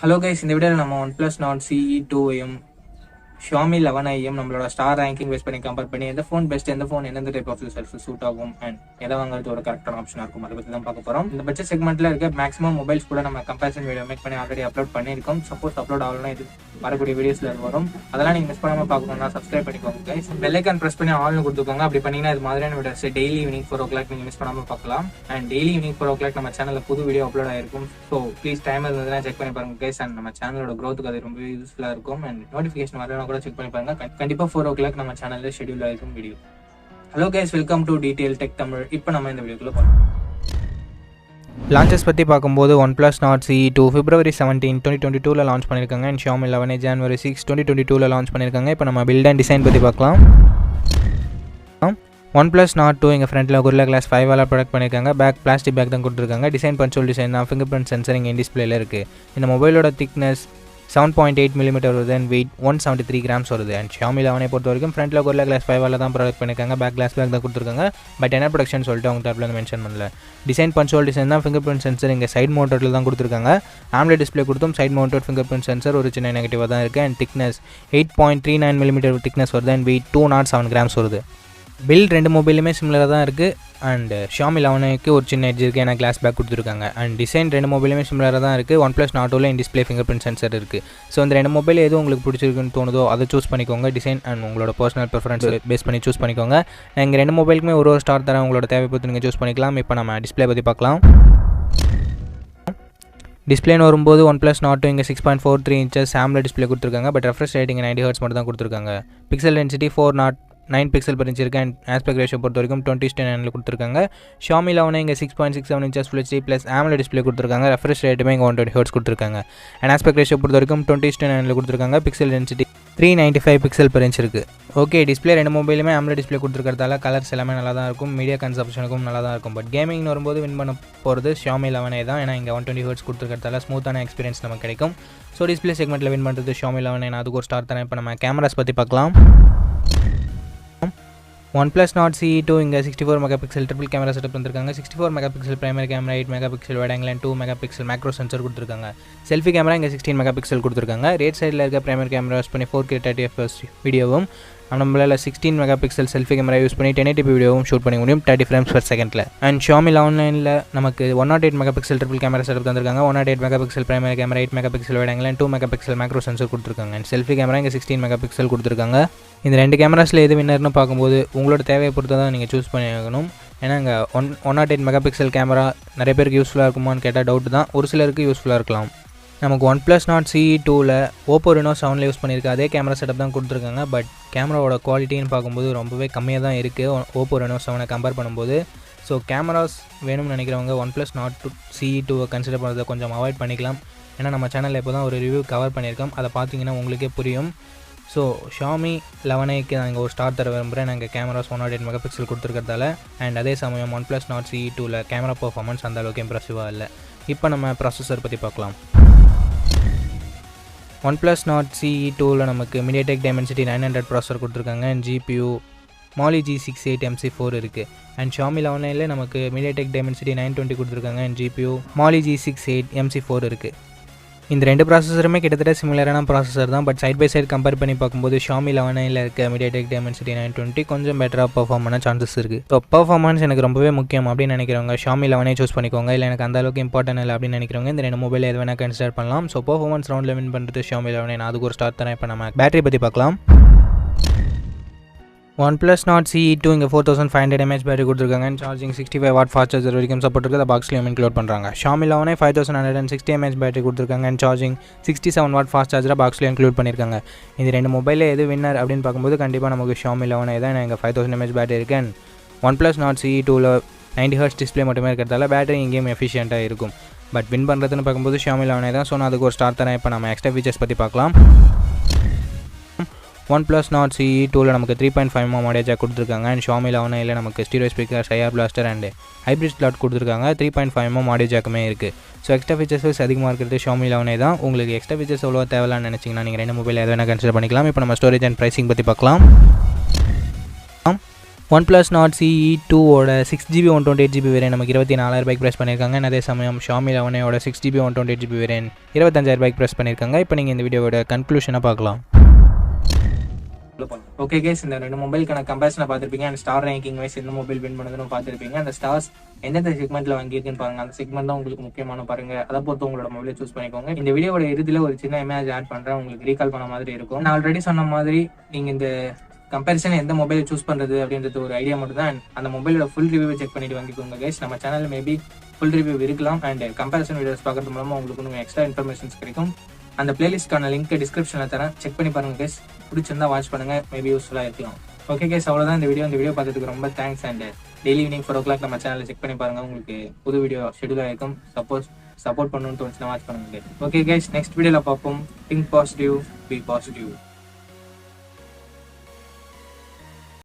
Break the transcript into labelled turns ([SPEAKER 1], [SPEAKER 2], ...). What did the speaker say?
[SPEAKER 1] Hello guys, இந்த வீடியோல நம்ம OnePlus Nord CE2M Xiaomi 11im நம்மளோட ஸ்டார் ரேங்கிங் பேஸ் பண்ணி கம்பேர் பண்ணி எந்த ஃபோன் பெஸ்ட், எந்த ஃபோன் எந்த டைப் ஆஃப் யூசர்ஸ் சூட் ஆகும் அண்ட் எதை வாங்குறது ஒரு கரெக்டான ஆப்ஷனா இருக்கும் அதை பத்தி தான் பார்க்க போறோம். இந்த பட்ஜெட் செக்மெண்ட்ல இருக்க மேக்ஸிமம் மொபைல்ஸ் கூட நம்ம கம்பேரிசன் வீடியோ மேக் பண்ணி ஆல்ரெடி அப்லோட் பண்ணியிருக்கோம். சப்போஸ் அப்லோட் ஆகலன்னா இது வரக்கூடிய வீடியோஸ்ல வரும். அதெல்லாம் நீங்க மிஸ் பண்ணாம பார்க்கணும்னா சப்ஸ்கிரைப் பண்ணிக்கோங்க guys. பெல் ஐகான் பிரஸ் பண்ணி ஆல்னு கொடுத்துக்கோங்க. அப்படி பண்ணீங்கன்னா இது மாதிரியான வீடியோஸ் டெய்லி ஈவினிங் 4 o'clock நீங்க மிஸ் பண்ணாம பார்க்கலாம். அண்ட் டெய்லி ஈவினிங் 4 o'clock நம்ம சேனல்ல புது வீடியோ அப்லோட் ஆயிருக்கும். ஸோ ப்ளீஸ் டைம் இருந்ததுன்னா செக் பண்ணி பாருங்க guys. அண்ட் நம்ம சேனலோட growth அது ரொம்ப யூஸ்ஃபுல்லா இருக்கும். அண்ட் நோட்டிஃபிகேஷன் வரலன்னா கூட செக் பண்ணி பாருங்க. கண்டிப்பா 4 o'clock நம்ம சேனல்ல ஷெட்யூல் ஆயிருக்கும் video. Hello guys, welcome to Detailed Tamil. இப்போ நம்ம இந்த வீடியோக்குள்ள போறோம்.
[SPEAKER 2] லான்ச்சஸ் பற்றி பார்க்கும்போது OnePlus Nord CE2 February 17, 2022 launch பண்ணியிருக்காங்க. அண்ட் Xiaomi 11 January 6, 2022 லான்ச் பண்ணியிருக்காங்க. இப்போ நம்ம பில்ட் அண்ட் டிசைன் பற்றி பார்க்கலாம். OnePlus Nord 2 எங்கள் ஃப்ரண்ட்டில் Gorilla Glass 5 ப்ராடக்ட் பண்ணியிருக்காங்க. பேக் பிளாஸ்டிக் பேக் தான் கொடுத்துருக்காங்க. டிசைன் பன்சோல் டிசைன் தான். ஃபிங்கர் பிரிண்ட் சென்சர் இங்கே டிஸ்பிளேல இருக்குது. இந்த மொபைலோட திக்னஸ் 7.8 mm வருது அண்ட் வெயிட் 173 grams வருது. அண்ட் Xiaomi 11 பொறுத்த வரைக்கும் ஃப்ரண்ட்டில் Gorilla Glass 5 தான் ப்ராடக்ட் பண்ணியிருக்காங்க. பேக் கிளாஸ் பேக் தான் கொடுத்துருக்காங்க. பட் என்ன ப்ரொடக்ஷன் சொல்லிட்டு அவங்க டேப்ல மென்ஷன் பண்ணல. டிசைன் பன்சோல் டிசைன் தான். ஃபிங்கர் பிரிண்ட் சென்சர் இங்கே சைட் மவுண்டடில் தான் கொடுத்துருக்காங்க. AMOLED டிஸ்பிளே கொடுத்தும் side mounted fingerprint sensor ஒரு சின்ன நெகட்டிவாக தான் இருக்குது. அண்ட் திக்னஸ் 8.39 mm திக்னஸ் வருது அண்ட் வெயிட் 207 grams வருது. பில்ட் ரெண்டு மொபைலுமே சிமிலராக தான் இருக்குது. அண்ட் Xiaomi 11க்கு ஒரு சின்ன எட்ஜ் இருக்குது, ஏன்னா கிளாஸ் பேக் கொடுத்துருக்காங்க. அண்ட் டிசைன் ரெண்டு மொபைலுமே சிமிலராக தான் இருக்குது. OnePlus Nord 2ல in display fingerprint sensor இருக்குது. ஸோ இந்த ரெண்டு மொபைல் எது உங்களுக்கு பிடிச்சிருக்குன்னு தோணுதோ அதை சூஸ் பண்ணிக்கோங்க. டிசைன் அண்ட் உங்களோட பர்சனல் ப்ரிஃபரன்ஸ் பேஸ் பண்ணி சூஸ் பண்ணிக்கோங்க. நான் இங்கே ரெண்டு மொபைலுக்குமே ஒரு ஸ்டார் தரேன். உங்களோட தேவை பொறுத்து நீங்கள் சூஸ் பண்ணிக்கலாம். இப்போ நம்ம டிஸ்பிளே பற்றி பார்க்கலாம். டிஸ்பிளேன்னு வரும்போது OnePlus Nord 2 இங்கே 6.43 inches AMOLED டிஸ்பிளே கொடுத்துருக்காங்க. பட் ரெஃப்ரெஷ் ரேட்டிங் 90 Hz மட்டும் தான் கொடுத்துருக்காங்க. Pixel density 409 pixel per inch இருக்குது. அண்ட் ஆஸ்பெக்ட் ரேஷியோ பொறுத்த வரைக்கும் 20:9 கொடுத்துருக்காங்க. Xiaomi 11 இங்கே 6.67 inches Full HD plus AMOLED display கொடுத்துருக்காங்க. ரெஃப்ரெஷ் ரேட்டுமே இங்கே 120 Hz கொடுத்துருக்காங்க. அண்ட் ஆஸ்பெக்ட் ரேஷியோ பொறுத்த வரைக்கும் 20:9 கொடுத்துருக்காங்க. Pixel density 395 pixel per inch இருக்குது. ஓகே, டிஸ்பிளே ரெண்டு மொபைலுமே AMOLED டிஸ்பிளே கொடுத்துருக்கிறதால கலர்ஸ் எல்லாமே நல்லா தான் இருக்கும். மீடியா கன்சப்ஷனுக்கும் நல்லா தான் இருக்கும். பட் கேமிங்னு வரும்போது வின் பண்ண போகிறது Xiaomi 11 தான். ஏன்னா இங்கே 120 Hz கொடுத்துருக்கிறதால ஸ்மூத்தான எக்ஸ்பீரியன்ஸ் நமக்கு கிடைக்கும். ஸோ டிஸ்பிளே செக்மெண்ட்டில் வின் பண்ணுறது Xiaomi 11. நான் அதுக்கு ஒரு ஸ்டார் தரேன். இப்போ நம்ம கேமராஸ் பற்றி பார்க்கலாம். OnePlus Nord CE2 இங்கே 64 மெகாபிக்சல் ட்ரிபிள் கேமரா செட்டப் வந்துருக்காங்க. 64 megapixel primary camera, 8 megapixel wide angle and 2 megapixel macro sensor கொடுத்துருக்காங்க. செல்ஃபி கேமரா இங்கே 16 மெகாபிக்சல் கொடுத்துருக்காங்க. ரேட் சைடில் இருக்க பிரைமரி கேமரா யூஸ் பண்ணி 4K 30fps வீடியோவும், நம்மளால் 16 மெகாபிக்சல் செல்ஃபி கேமரா யூஸ் பண்ணி 1080p வீடியோவும் ஷூட் பண்ணி முடியும் 30 frames per secondல. அண்ட் Xiaomi 11ல நமக்கு 108 மெகாபிக்சல் ட்ரிபிள் கேமரா செட்டப் தந்திருக்காங்க. 108 megapixel primary camera, 8 megapixel wide angle and 2 megapixel macro sensor கொடுத்துருக்காங்க. அண்ட் செல்ஃபி கேமரா இங்கே 16 மெகாபிக்சல் கொடுத்துருக்காங்க. இந்த ரெண்டு கேமராஸில் எது வின்னர்னு பார்க்கும்போது உங்களோட தேவையை பொறுத்து தான் நீங்கள் சூஸ் பண்ணி ஆகணும். ஏன்னா இங்கே 108 மெகாபிக்சல் கேமரா நிறைய பேருக்கு யூஸ்ஃபுல்லாக இருக்குமான்னு கேட்டால் டவுட் தான். ஒரு சிலருக்கு யூஸ்ஃபுல்லாக இருக்கலாம். நமக்கு OnePlus Nord CE2ல Oppo Reno 7ல் யூஸ் பண்ணியிருக்க அதே கேமரா செட்டப் தான் கொடுத்துருக்காங்க. பட் கேமராவோட குவாலிட்டின்னு பார்க்கும்போது ரொம்பவே கம்மியாக தான் இருக்குது Oppo Reno 7 கம்பேர் பண்ணும்போது. ஸோ கேமராஸ் வேணும்னு நினைக்கிறவங்க OnePlus Nord CE2வை கன்சிடர் பண்ணுறதை கொஞ்சம் அவாய்ட் பண்ணிக்கலாம். ஏன்னா நம்ம சேனலில் இப்போ தான் ஒரு ரிவ்யூ கவர் பண்ணியிருக்கோம். அதை பார்த்தீங்கன்னா உங்களுக்கே புரியும். ஸோ Xiaomi 11க்கு நான் இங்கே ஒரு ஸ்டார் தர விரும்புகிறேன். நாங்கள் கேமராஸ் 108 மெகாபிக்சல் கொடுத்துருக்கிறதால. அண்ட் அதே சமயம் OnePlus Nord CE2ல கேமரா பர்ஃபார்மன்ஸ் அந்த அளவுக்கு இம்ப்ரெசிவாக இல்லை. இப்போ நம்ம ப்ராசஸர் பற்றி பார்க்கலாம். OnePlus Nord CE2ல நமக்கு MEDIATEK Dimensity 900 ப்ராசஸர் கொடுத்துருக்காங்க. And GPU Mali G68 MC4 இருக்குது. அண்ட் Xiaomi 11ல நமக்கு MEDIATEK Dimensity 920 கொடுத்துருக்காங்க. And GPU Mali G68 MC4 இருக்குது. இந்த ரெண்டு ப்ராசஸருமே கிட்டத்தட்ட சிமிலரான ப்ராசஸர் தான். But side by side compare பண்ணி பார்க்கும்போது Xiaomi 11ல இருக்க MEDIATEK Dimensity 920 கொஞ்சம் பெட்டராக பர்ஃபார்ம் பண்ண சான்சஸ் இருக்குது. ஸோ பர்ஃபார்மன்ஸ் எனக்கு ரொம்பவே முக்கியம் அப்படின்னு நினைக்கிறவங்க Xiaomi 11 சூஸ் பண்ணிக்கோங்க. இல்லை எனக்கு அந்த அளவுக்கு இம்பார்ட்டன் இல்லை அப்படின்னு நினைக்கிறவங்க இந்த ரெண்டு மொபைல் எது வேணால் கன்சிடர் பண்ணலாம். ஸோ பர்ஃபார்மன்ஸ் ரவுண்டில் வின் பண்ணுறது Xiaomi 11. நான் அதுக்கு ஒரு ஸ்டார் தரேன். இப்போ நம்ம பேட்டரி பற்றி பார்க்கலாம். OnePlus Nord CE2 இங்கே 4500 mAh பேட்டரி கொடுத்துருக்காங்க. And charging 65 watt fast charger வரைக்கும் சப்போர்ட் இருக்குது. அதை பாக்ஸ்லேயும் இன்க்ளூட் பண்ணுறாங்க. Xiaomi 11 5160 mAh பேட்டரி கொடுத்துருக்காங்க. அண்ட் சார்ஜிங் 67 watt ஃபாஸ்ட் சார்ஜரை பாக்ஸ்லேயும் இன்க்ளூட் பண்ணியிருக்காங்க. இந்த ரெண்டு மொபைலில் எது வின்னர் அப்படின்னு பார்க்கும்போது கண்டிப்பாக நமக்கு Xiaomi 11 தான். இங்கே 5000 mAh பேட்டரி இருக்குது. And OnePlus Nord CE2ல 90 Hz display மட்டுமே இருக்கிறதால பேட்டரி இங்கேயும் எஃபிஷியண்ட்டாக இருக்கும். பட் வின் பண்ணுறதுன்னு பார்க்கும்போது Xiaomi 11 தான். ஸோ நான் அதுக்கு ஒரு ஸ்டார் தரேன். இப்போ நம்ம எக்ஸ்ட்ரா ஃபீச்சர்ஸ் பற்றி பார்க்கலாம். OnePlus Nord CE2ல நமக்கு 3.5 mm ஆடியோ ஜாக் கொடுத்துருக்காங்க. அண்ட் Xiaomi 11ல நமக்கு stereo speaker, IR plaster and hybrid slot கொடுத்துருக்காங்க. 3.5 mm ஆடியோ ஜாக்குமே இருக்குது. ஸோ எக்ஸ்ட்ரா ஃபீச்சர்ஸ் அதிகமாக இருக்கிறது Xiaomi 11 தான். உங்களுக்கு எக்ஸ்ட்ரா ஃபீச்சர்ஸ் எவ்வளோ தேவையில்லான்னு நினச்சிங்கன்னா நீங்கள் ரெண்டு மொபைல் எது வேணால் கன்சிடர் பண்ணிக்கலாம். இப்போ நம்ம ஸ்டோரேஜ் அண்ட் ப்ரைசிங் பற்றி பார்க்கலாம். OnePlus Nord CE2 ஓட 6GB 128GB வேரியன்ட் நமக்கு 24,000 ப்ரைஸ் பண்ணியிருக்காங்க. அதே சமயம் Xiaomi 11 ஓட 6GB 128GB வேரியன்ட் 25,000 ப்ரைஸ் பண்ணியிருக்காங்க. இப்போ நீங்கள் இந்த வீடியோவோட கன்க்ளூஷனை பார்க்கலாம்.
[SPEAKER 1] ஓகே கேஸ், இந்த ரெண்டு மொபைலுக்கான கம்பேரிசனை பார்த்துருப்பீங்க. அண்ட் ஸ்டார் ரேங்கிங் வைஸ் எந்த மொபைல் வின் பண்ணுதுன்னு பார்த்துருப்பீங்க. அந்த ஸ்டார்ஸ் எந்தெந்த செக்மெண்ட்ல வாங்கியிருக்குன்னு பாருங்க. அந்த செக்மெண்ட் தான் உங்களுக்கு முக்கியமான பாருங்க. அதை பொறுத்து உங்களோட மொபைலை சூஸ் பண்ணிக்கோங்க. இந்த வீடியோட இறுதியில் ஒரு சின்ன இமேஜ் ஆட் பண்றேன், உங்களுக்கு ரீகால் பண்ண மாதிரி இருக்கும். நான் ஆல்ரெடி சொன்ன மாதிரி நீங்க இந்த கம்பேரிசன் எந்த மொபைல் சூஸ் பண்றது அப்படின்றது ஒரு ஐடியா மட்டும் தான். அந்த மொபைலோட ஃபுல் ரிவ்யூ செக் பண்ணிட்டு வாங்கிக்கோங்க கைஸ். நம்ம சேனல்ல மேபி ஃபுல் ரிவ்யூ இருக்கலாம். அண்ட் கம்பேரிசன் வீடியோஸ் பார்க்கறது மூலமா உங்களுக்கு இன்னும் எக்ஸ்ட்ரா இன்ஃபர்மேஷன்ஸ் கிடைக்கும். அந்த பிளேலிஸ்ட்கான லிங்க் டிஸ்கிரிப்ஷன்ல தரேன், செக் பண்ணி பாருங்க கைஸ். பிடிச்சிருந்தா வாட்ச் பண்ணுங்க, மேபி யூஸ்ஃபுல்லா இருக்கலாம். ஓகே கைஸ், அவ்வளவுதான் இந்த வீடியோ பார்த்ததுக்கு ரொம்ப thanks. And daily evening 4 o'clock நம்ம சேனலை செக் பண்ணி பாருங்க, உங்களுக்கு புது வீடியோ ஷெடியூல் ஆயிருக்கும். சப்போர்ட் பண்ணணும்னு தோணுச்சுன்னா வாட்ச் பண்ணுங்க. ஓகே கைஸ், நெக்ஸ்ட் வீடியோல பார்ப்போம். Think positive, be positive.